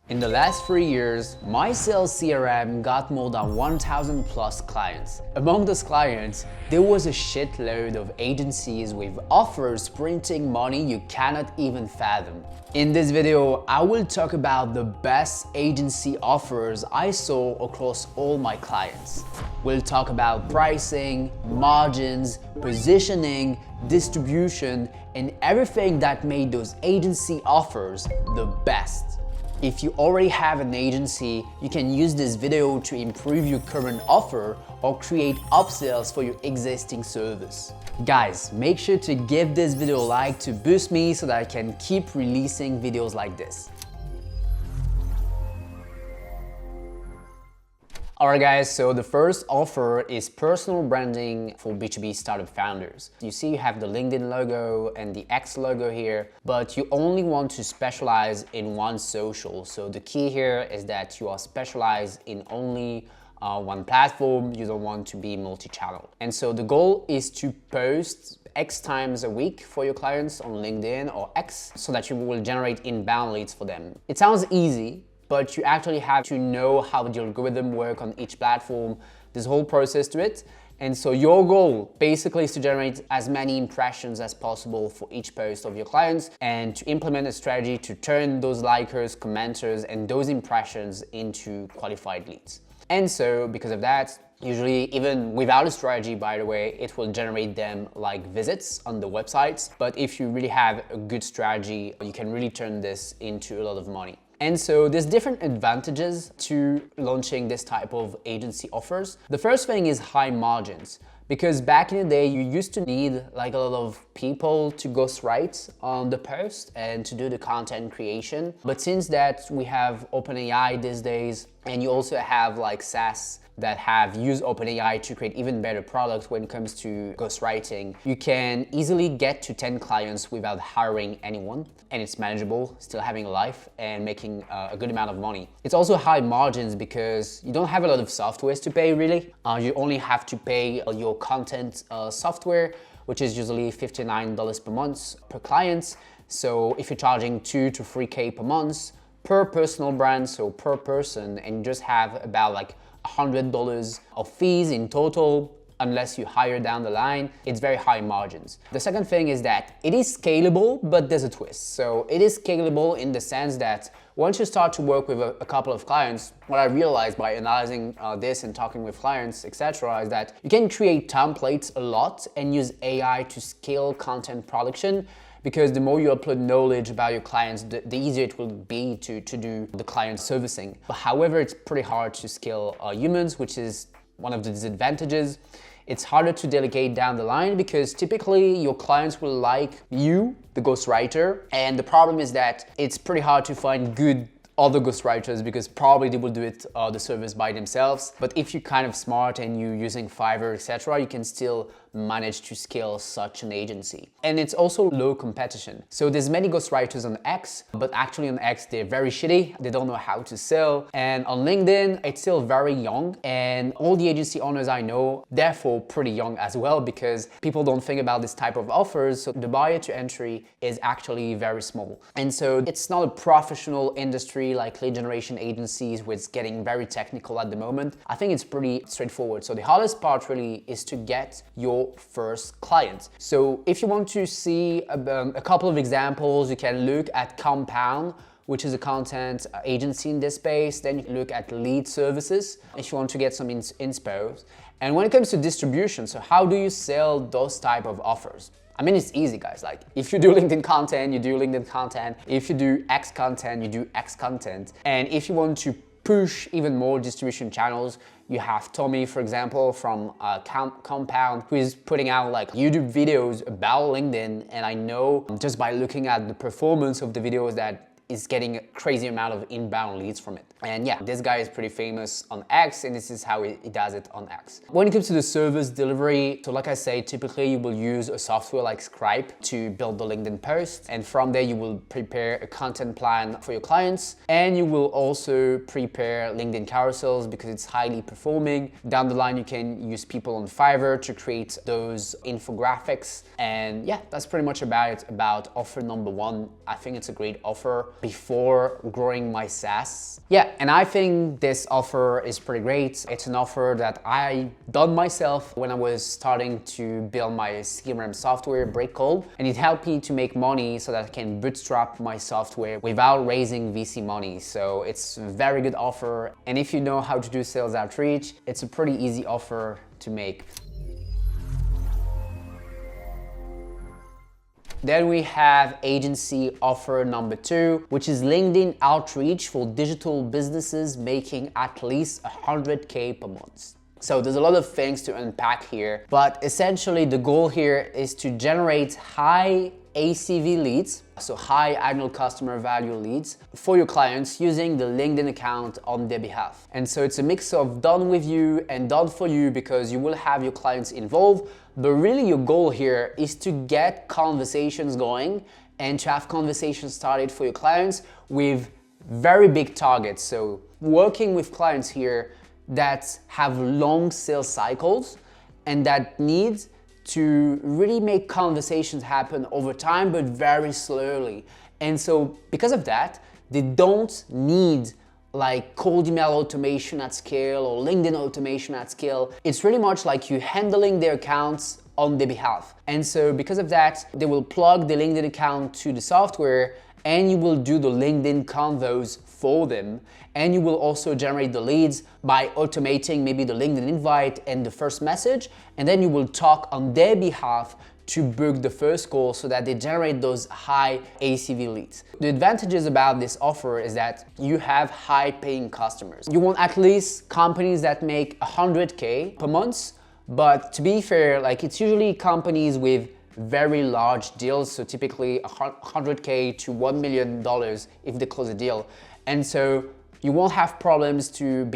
In the last 3 years, my sales CRM got more than 1,000 plus clients. Among those clients, there was a shitload of agencies with offers printing money you cannot even fathom. In this video, I will talk about the best agency offers I saw across all my clients. We'll talk about pricing, margins, positioning, distribution, and everything that made those agency offers the best. If you already have an agency, you can use this video to improve your current offer or create upsells for your existing service. Guys, make sure to give this video a like to boost me so that I can keep releasing videos like this. Alright guys, so the first offer is personal branding for B2B startup founders. You see you have the LinkedIn logo and the X logo here, but you only want to specialize in one social. So the key here is that you are specialized in only one platform. You don't want to be multi-channel. And so the goal is to post X times a week for your clients on LinkedIn or X so that you will generate inbound leads for them. It sounds easy, but you actually have to know how the algorithm work on each platform, this whole process to it. And so your goal basically is to generate as many impressions as possible for each post of your clients and to implement a strategy to turn those likers, commenters, and those impressions into qualified leads. And so because of that, usually even without a strategy, by the way, it will generate them like visits on the websites. But if you really have a good strategy, you can really turn this into a lot of money. And so there's different advantages to launching this type of agency offers. The first thing is high margins, because back in the day, you used to need like a lot of people to ghostwrite on the post and to do the content creation. But since that, we have OpenAI these days, and you also have like SaaS that have used OpenAI to create even better products when it comes to ghostwriting. You can easily get to 10 clients without hiring anyone, and it's manageable, still having a life and making a good amount of money. It's also high margins because you don't have a lot of softwares to pay really. You only have to pay your content software, which is usually $59 per month per client. So if you're charging 2 to 3K per month per personal brand, so per person, and you just have about like $100 of fees in total, unless you hire down the line, it's very high margins. The second thing is that it is scalable, but there's a twist. So it is scalable in the sense that once you start to work with a couple of clients, what I realized by analyzing this and talking with clients, etc., is that you can create templates a lot and use AI to scale content production, because the more you upload knowledge about your clients, the easier it will be to do the client servicing. But however, it's pretty hard to scale humans, which is one of the disadvantages. It's harder to delegate down the line because typically your clients will like you, the ghostwriter. And the problem is that it's pretty hard to find good other ghostwriters because probably they will do it the service by themselves. But if you're kind of smart and you're using Fiverr, etc., you can still manage to scale such an agency. And it's also low competition. So there's many ghostwriters on X, but actually on X, they're very shitty. They don't know how to sell. And on LinkedIn, it's still very young. And all the agency owners I know, therefore pretty young as well, because people don't think about this type of offers. So the barrier to entry is actually very small. And so it's not a professional industry like lead generation agencies, which is getting very technical at the moment. I think it's pretty straightforward. So the hardest part really is to get your first client. So if you want to see a couple of examples, you can look at Compound, which is a content agency in this space. Then you can look at Lead Services if you want to get some inspo. And when it comes to distribution, so how do you sell those type of offers? I mean, it's easy, guys. Like if you do LinkedIn content, you do LinkedIn content. If you do X content, you do X content. And if you want to push even more distribution channels, you have Tommy, for example, from Compound, who is putting out like YouTube videos about LinkedIn. And I know just by looking at the performance of the videos that is getting a crazy amount of inbound leads from it. And yeah, this guy is pretty famous on X, and this is how he does it on X. When it comes to the service delivery, so like I say, typically you will use a software like Scribe to build the LinkedIn post. And from there, you will prepare a content plan for your clients. And you will also prepare LinkedIn carousels because it's highly performing. Down the line, you can use people on Fiverr to create those infographics. And yeah, that's pretty much about it, about offer number one. I think it's a great offer. before growing my SaaS. Yeah, and I think this offer is pretty great. It's an offer that I done myself when I was starting to build my CRM software, Breakcall, and it helped me to make money so that I can bootstrap my software without raising VC money. So it's a very good offer. And if you know how to do sales outreach, it's a pretty easy offer to make. Then we have agency offer number 2, which is LinkedIn outreach for digital businesses making at least 100K per month. So there's a lot of things to unpack here, but essentially the goal here is to generate high ACV leads, so high annual customer value leads for your clients using the LinkedIn account on their behalf. And so it's a mix of done with you and done for you because you will have your clients involved, but really your goal here is to get conversations going and to have conversations started for your clients with very big targets. So working with clients here that have long sales cycles and that need to really make conversations happen over time, but very slowly. And so because of that, they don't need like cold email automation at scale or LinkedIn automation at scale. It's really much like you handling their accounts on their behalf. And so because of that, they will plug the LinkedIn account to the software and you will do the LinkedIn convos for them. And you will also generate the leads by automating maybe the LinkedIn invite and the first message. And then you will talk on their behalf to book the first call so that they generate those high ACV leads. The advantages about this offer is that you have high paying customers. You want at least companies that make 100K per month, but to be fair, like it's usually companies with very large deals, so typically 100K to $1 million if they close a deal. And so you won't have problems to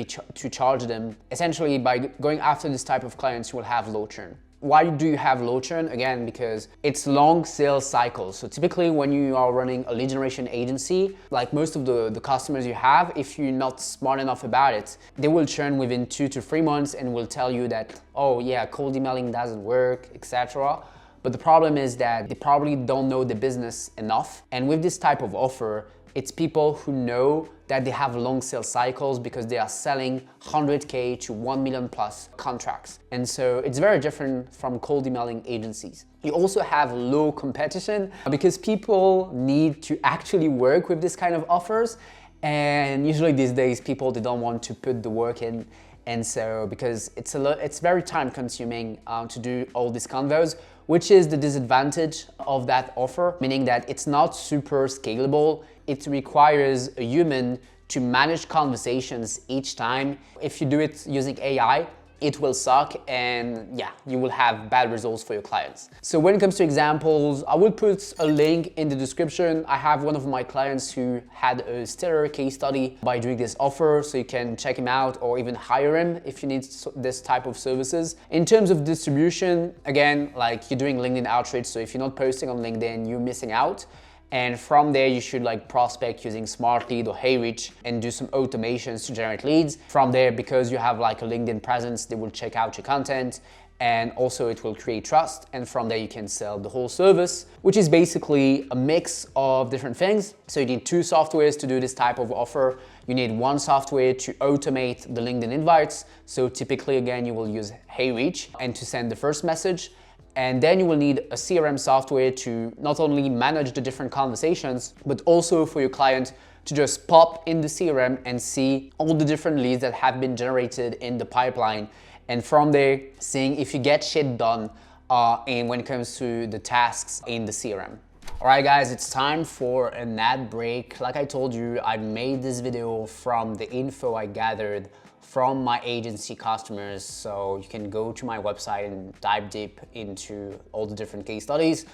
charge them. Essentially, by going after this type of clients, you will have low churn. Why do you have low churn? Again, because it's long sales cycles. So typically when you are running a lead generation agency, like most of the customers you have, if you're not smart enough about it, they will churn within 2 to 3 months and will tell you that, oh yeah, cold emailing doesn't work, etc. But the problem is that they probably don't know the business enough. And with this type of offer, it's people who know that they have long sales cycles because they are selling 100K to 1 million plus contracts. And so it's very different from cold emailing agencies. You also have low competition because people need to actually work with this kind of offers. And usually these days, people, they don't want to put the work in. And so because it's very time consuming to do all these convos, which is the disadvantage of that offer, meaning that it's not super scalable. It requires a human to manage conversations each time. If you do it using AI, it will suck and yeah, you will have bad results for your clients. So when it comes to examples, I will put a link in the description. I have one of my clients who had a stellar case study by doing this offer, so you can check him out or even hire him if you need this type of services. In terms of distribution, again, like you're doing LinkedIn outreach, so if you're not posting on LinkedIn, you're missing out. And from there, you should like prospect using Smart Lead or HeyReach and do some automations to generate leads. From there, because you have like a LinkedIn presence, they will check out your content and also it will create trust. And from there, you can sell the whole service, which is basically a mix of different things. So you need 2 softwares to do this type of offer. You need 1 software to automate the LinkedIn invites. So typically, again, you will use HeyReach and to send the first message. And then you will need a CRM software to not only manage the different conversations, but also for your client to just pop in the CRM and see all the different leads that have been generated in the pipeline. And from there, seeing if you get shit done when it comes to the tasks in the CRM. All right, guys, it's time for an ad break. Like I told you, I made this video from the info I gathered from my agency customers. So you can go to my website and dive deep into all the different case studies.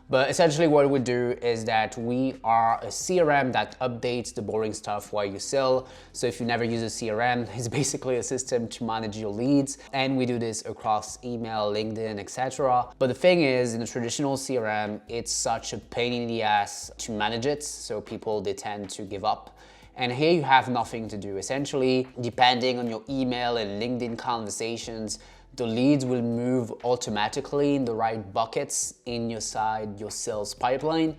But essentially what we do is that we are a CRM that updates the boring stuff while you sell. So if you never use a CRM, it's basically a system to manage your leads. And we do this across email, LinkedIn, etc. But the thing is, in a traditional CRM, it's such a pain in the ass to manage it. So people, they tend to give up. And here you have nothing to do. Essentially, depending on your email and LinkedIn conversations, the leads will move automatically in the right buckets in your sales pipeline.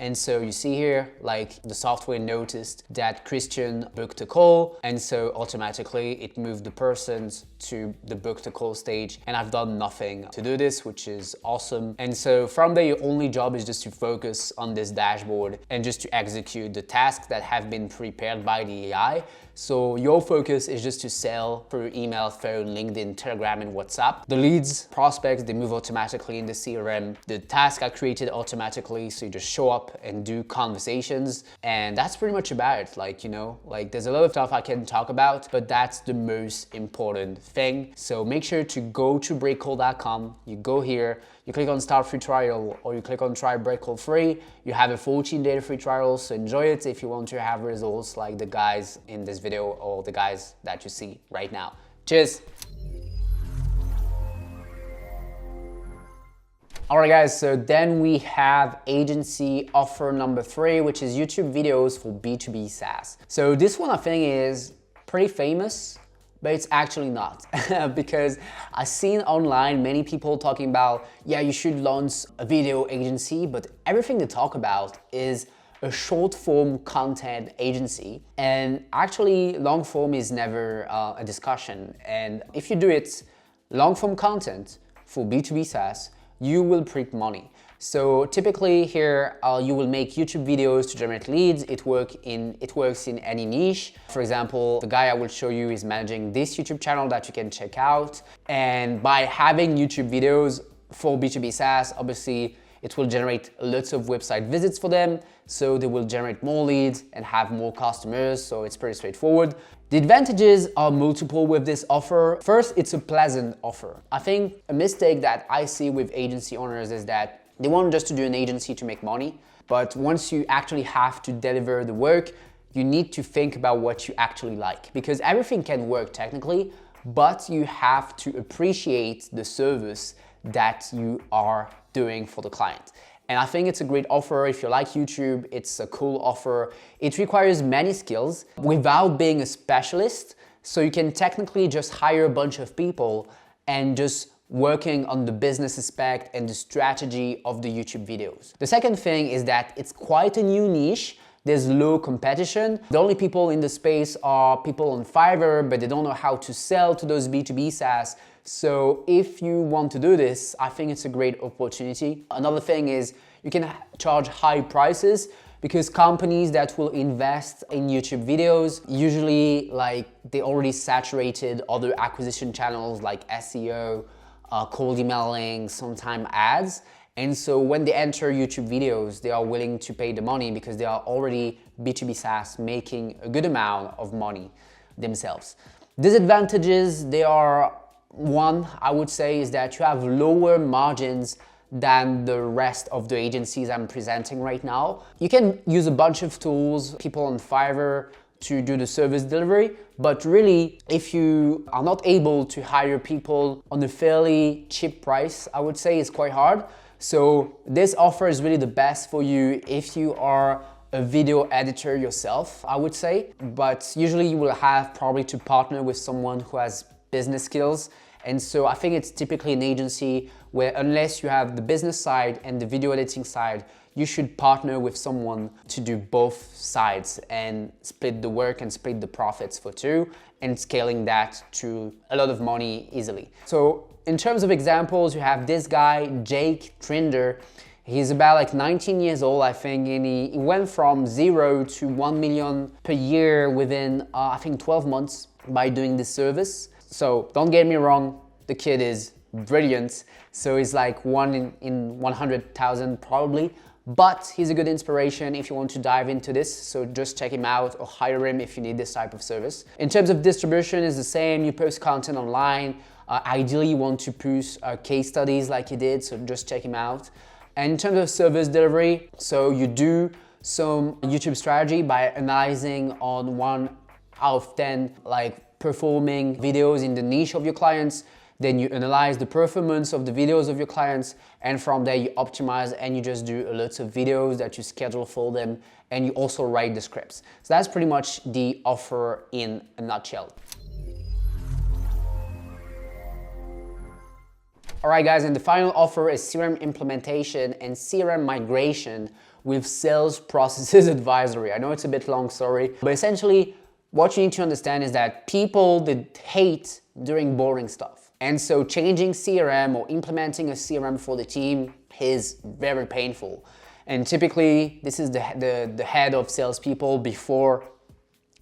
And so you see here, like the software noticed that Christian booked a call, and so automatically it moved the persons to the booked a call stage, and I've done nothing to do this, which is awesome. And so from there, your only job is just to focus on this dashboard and just to execute the tasks that have been prepared by the AI. So your focus is just to sell through email, phone, LinkedIn, Telegram, and WhatsApp. The leads, prospects, they move automatically in the CRM. The tasks are created automatically, so you just show up and do conversations. And that's pretty much about it. Like, you know, like there's a lot of stuff I can talk about, but that's the most important thing. So make sure to go to breakcall.com. You go here, you click on start free trial, or you click on try Breakcall free. You have a 14-day free trial, so enjoy it if you want to have results like the guys in this video or the guys that you see right now. Cheers. All right guys, so then we have agency offer number 3, which is YouTube videos for B2B SaaS. So this one I think is pretty famous, but it's actually not because I've seen online many people talking about, yeah, you should launch a video agency, but everything they talk about is a short form content agency. And actually long form is never a discussion. And if you do it long form content for B2B SaaS, you will print money. So typically here, you will make YouTube videos to generate leads. It works in any niche. For example, the guy I will show you is managing this YouTube channel that you can check out. And by having YouTube videos for B2B SaaS, obviously it will generate lots of website visits for them. So they will generate more leads and have more customers. So it's pretty straightforward. The advantages are multiple with this offer. First, it's a pleasant offer. I think a mistake that I see with agency owners is that they want just to do an agency to make money. But once you actually have to deliver the work, you need to think about what you actually like, because everything can work technically, but you have to appreciate the service that you are doing for the client. And I think it's a great offer. If you like YouTube, it's a cool offer. It requires many skills without being a specialist. So you can technically just hire a bunch of people and just working on the business aspect and the strategy of the YouTube videos. The second thing is that it's quite a new niche. There's low competition. The only people in the space are people on Fiverr, but they don't know how to sell to those B2B SaaS. So if you want to do this, I think it's a great opportunity. Another thing is you can charge high prices because companies that will invest in YouTube videos, usually like they already saturated other acquisition channels like SEO, cold emailing, sometimes ads. And so when they enter YouTube videos, they are willing to pay the money because they are already B2B SaaS making a good amount of money themselves. Disadvantages, they are, one, I would say, is that you have lower margins than the rest of the agencies I'm presenting right now. You can use a bunch of tools, people on Fiverr, to do the service delivery, but really, if you are not able to hire people on a fairly cheap price, I would say it's quite hard. So this offer is really the best for you if you are a video editor yourself, I would say. But usually you will have probably to partner with someone who has business skills. And so I think it's typically an agency where unless you have the business side and the video editing side, you should partner with someone to do both sides and split the work and split the profits for two and scaling that to a lot of money easily. So in terms of examples, you have this guy, Jake Trinder. He's about like 19 years old, I think, and he went from 0 to 1 million per year within, I think, 12 months by doing this service. So don't get me wrong, the kid is brilliant. So he's like 1 in 100,000 probably, but he's a good inspiration if you want to dive into this. So just check him out or hire him if you need this type of service. In terms of distribution, it's the same. You post content online. Ideally, you want to push case studies like he did, so just check him out. And in terms of service delivery, so you do some YouTube strategy by analyzing on 1 out of 10 like performing videos in the niche of your clients. Then you analyze the performance of the videos of your clients, and from there you optimize and you just do lots of videos that you schedule for them, and you also write the scripts. So that's pretty much the offer in a nutshell. All right guys, and the final offer is CRM implementation and CRM migration with sales processes advisory. I know it's a bit long, sorry, but essentially what you need to understand is that people, they hate doing boring stuff. And so changing CRM or implementing a CRM for the team is very painful. And typically this is the head of salespeople before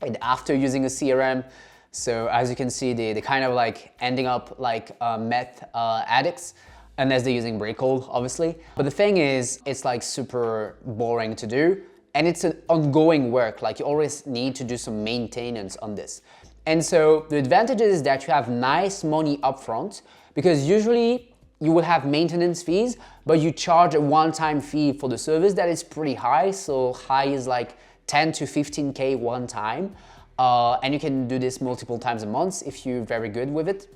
and after using a CRM. So as you can see, they kind of like ending up like meth addicts, unless they're using Breakhold, obviously. But the thing is, it's like super boring to do, and it's an ongoing work. Like you always need to do some maintenance on this. And so the advantage is that you have nice money upfront, because usually you will have maintenance fees, but you charge a one-time fee for the service that is pretty high. So high is like 10 to 15K one time. And you can do this multiple times a month if you're very good with it.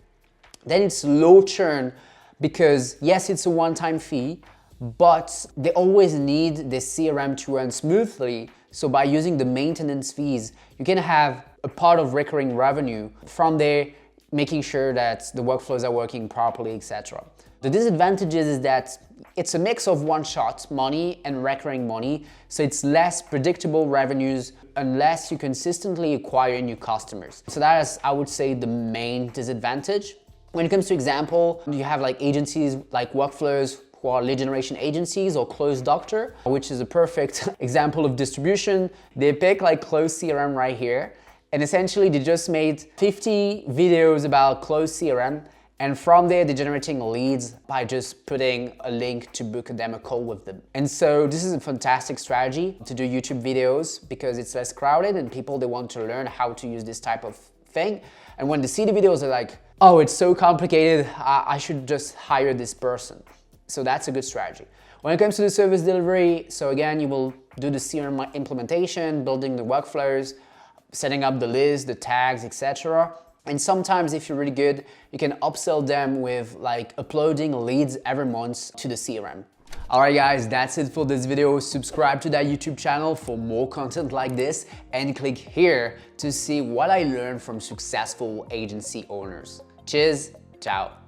Then it's low churn, because yes, it's a one-time fee, but they always need the CRM to run smoothly. So by using the maintenance fees, you can have a part of recurring revenue from there, making sure that the workflows are working properly, etc. The disadvantages is that it's a mix of one-shot money and recurring money, so it's less predictable revenues unless you consistently acquire new customers. So that is, I would say, the main disadvantage. When it comes to example, you have like agencies like Workflows who are lead generation agencies, or Close Doctor, which is a perfect example of distribution. They pick like Close CRM right here, and essentially they just made 50 videos about Close CRM, and from there they're generating leads by just putting a link to book them a call with them. And so this is a fantastic strategy to do YouTube videos, because it's less crowded and people, they want to learn how to use this type of thing. And when they see the videos, they're like, oh, it's so complicated, I should just hire this person. So that's a good strategy. When it comes to the service delivery, so again, you will do the CRM implementation, building the workflows, setting up the list, the tags, etc. And sometimes if you're really good, you can upsell them with like uploading leads every month to the CRM. Alright guys, that's it for this video. Subscribe to that YouTube channel for more content like this, and click here to see what I learned from successful agency owners. Cheers, ciao.